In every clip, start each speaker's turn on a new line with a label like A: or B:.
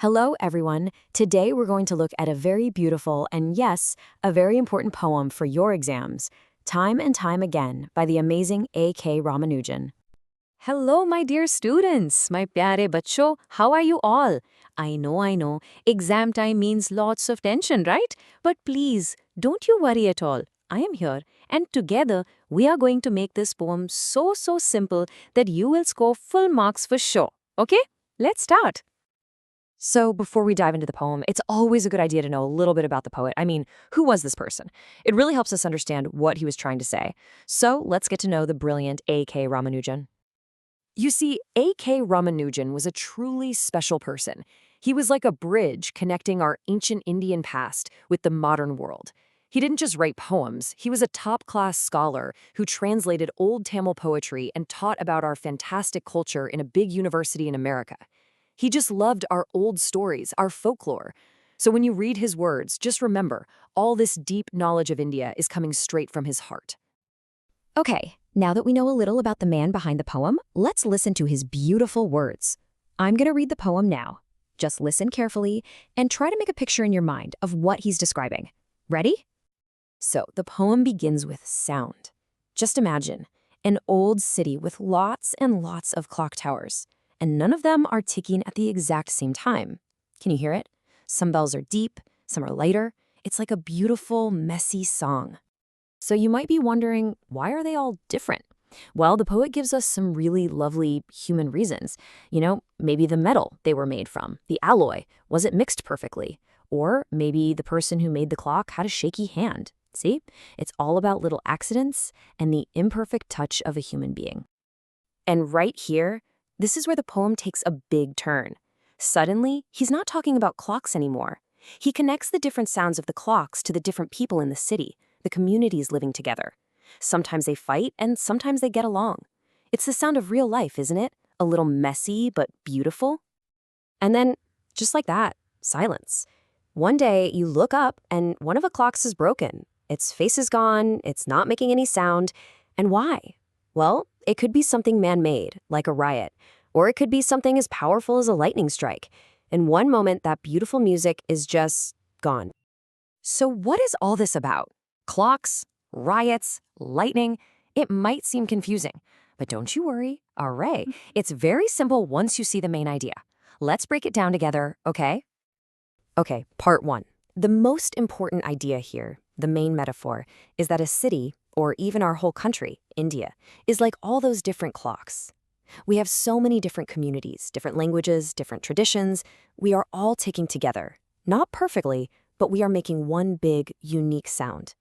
A: Hello, everyone. Today we're going to look at a very beautiful and, yes, a very important poem for your exams, Time and Time Again by the amazing A.K. Ramanujan.
B: Hello, my dear students, my pyare bachcho, how are you all? I know, exam time means lots of tension, right? But please, don't you worry at all. I am here, and together we are going to make this poem so simple that you will score full marks for sure. Okay? Let's start.
C: So before we dive into the poem, it's always a good idea to know a little bit about the poet. I mean, who was this person? It really helps us understand what he was trying to say. So let's get to know the brilliant A.K. Ramanujan. You see, A.K. Ramanujan was a truly special person. He was like a bridge connecting our ancient Indian past with the modern world. He didn't just write poems, he was a top-class scholar who translated old Tamil poetry and taught about our fantastic culture in a big university in America. He just loved our old stories, our folklore. So when you read his words, just remember, all this deep knowledge of India is coming straight from his heart.
D: Okay, now that we know a little about the man behind the poem, let's listen to his beautiful words. I'm going to read the poem now. Just listen carefully and try to make a picture in your mind of what he's describing. Ready?
A: So the poem begins with sound. Just imagine an old city with lots and lots of clock towers, and none of them are ticking at the exact same time. Can you hear it? Some bells are deep, some are lighter. It's like a beautiful, messy song. So you might be wondering, why are they all different? Well, the poet gives us some really lovely human reasons. Maybe the metal they were made from, the alloy, wasn't mixed perfectly. Or maybe the person who made the clock had a shaky hand. See? It's all about little accidents and the imperfect touch of a human being. And right here, this is where the poem takes a big turn. Suddenly, he's not talking about clocks anymore. He connects the different sounds of the clocks to the different people in the city, the communities living together. Sometimes they fight, and sometimes they get along. It's the sound of real life, isn't it? A little messy, but beautiful. And then, just like that, silence. One day, you look up, and one of the clocks is broken. Its face is gone, it's not making any sound. And why? Well, it could be something man-made, like a riot, or it could be something as powerful as a lightning strike. In one moment, that beautiful music is just gone. So what is all this about? Clocks, riots, lightning? It might seem confusing, but don't you worry. All right, it's very simple once you see the main idea. Let's break it down together, okay? Okay, part one. The most important idea here, the main metaphor, is that a city, or even our whole country, India, is like all those different clocks. We have so many different communities, different languages, different traditions. We are all ticking together. Not perfectly, but we are making one big, unique sound.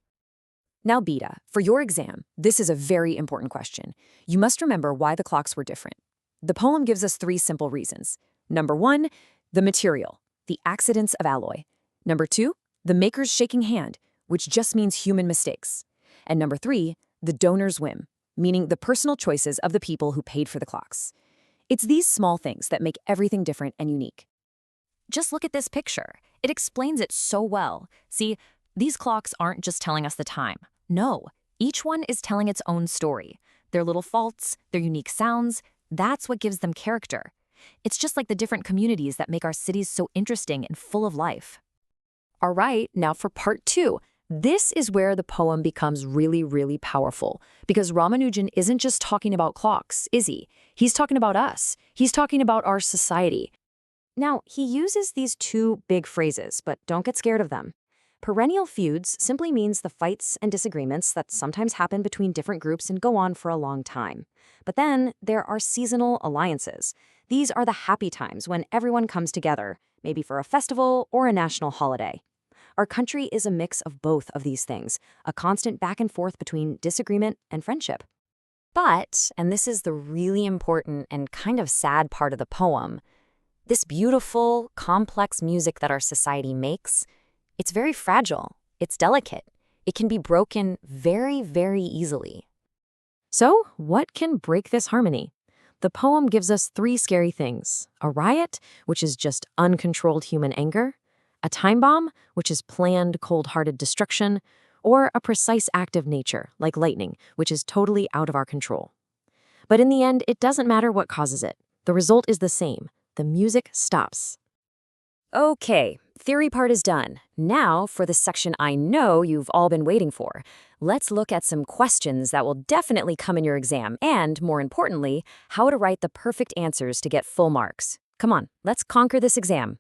A: Now, Beta, for your exam, this is a very important question. You must remember why the clocks were different. The poem gives us three simple reasons. Number one, the material, the accidents of alloy. Number two, the maker's shaking hand, which just means human mistakes. And number three, the donor's whim, meaning the personal choices of the people who paid for the clocks. It's these small things that make everything different and unique.
B: Just look at this picture. It explains it so well. See, these clocks aren't just telling us the time. No, each one is telling its own story. Their little faults, their unique sounds, that's what gives them character. It's just like the different communities that make our cities so interesting and full of life.
A: All right, now for part two. This is where the poem becomes really powerful, because Ramanujan isn't just talking about clocks, is he? He's talking about us. He's talking about our society. Now, he uses these two big phrases, but don't get scared of them. Perennial feuds simply means the fights and disagreements that sometimes happen between different groups and go on for a long time. But then there are seasonal alliances. These are the happy times when everyone comes together, maybe for a festival or a national holiday. Our country is a mix of both of these things, a constant back and forth between disagreement and friendship. But, and this is the really important and kind of sad part of the poem, this beautiful, complex music that our society makes, it's very fragile, it's delicate, it can be broken very easily. So, what can break this harmony? The poem gives us three scary things: a riot, which is just uncontrolled human anger, a time bomb, which is planned, cold-hearted destruction, or a precise act of nature, like lightning, which is totally out of our control. But in the end, it doesn't matter what causes it. The result is the same. The music stops.
C: Okay, theory part is done. Now for the section I know you've all been waiting for. Let's look at some questions that will definitely come in your exam and, more importantly, how to write the perfect answers to get full marks. Come on, let's conquer this exam.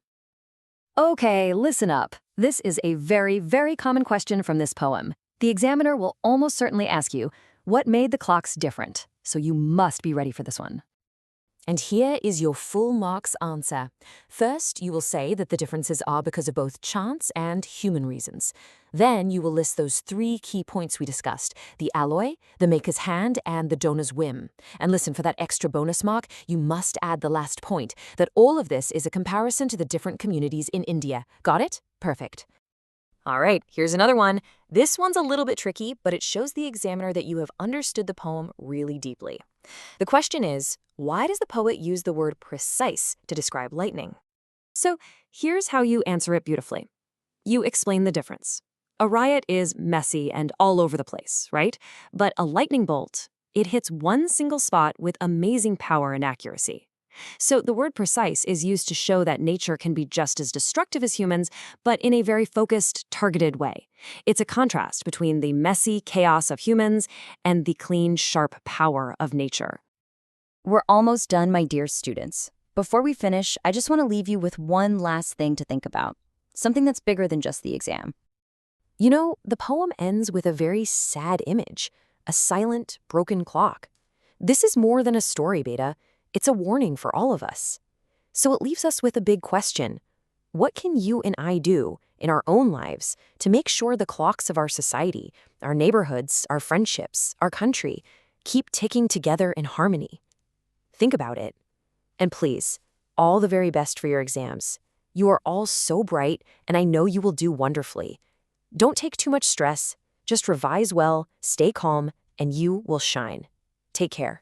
B: Okay, listen up. This is a very, very common question from this poem. The examiner will almost certainly ask you, what made the clocks different? So you must be ready for this one.
C: And here is your full marks answer. First, you will say that the differences are because of both chance and human reasons. Then you will list those 3 key points we discussed: the alloy, the maker's hand, and the donor's whim. And listen, for that extra bonus mark, you must add the last point, that all of this is a comparison to the different communities in India. Got it? Perfect. All right, here's another one. This one's a little bit tricky, but it shows the examiner that you have understood the poem really deeply. The question is, why does the poet use the word precise to describe lightning? So here's how you answer it beautifully. You explain the difference. A riot is messy and all over the place, right? But a lightning bolt, it hits one single spot with amazing power and accuracy. So the word precise is used to show that nature can be just as destructive as humans, but in a very focused, targeted way. It's a contrast between the messy chaos of humans and the clean, sharp power of nature.
D: We're almost done, my dear students. Before we finish, I just want to leave you with one last thing to think about. Something that's bigger than just the exam.
C: You know, the poem ends with a very sad image, a silent, broken clock. This is more than a story, Beta. It's a warning for all of us. So it leaves us with a big question. What can you and I do in our own lives to make sure the clocks of our society, our neighborhoods, our friendships, our country, keep ticking together in harmony? Think about it. And please, all the very best for your exams. You are all so bright, and I know you will do wonderfully. Don't take too much stress. Just revise well, stay calm, and you will shine. Take care.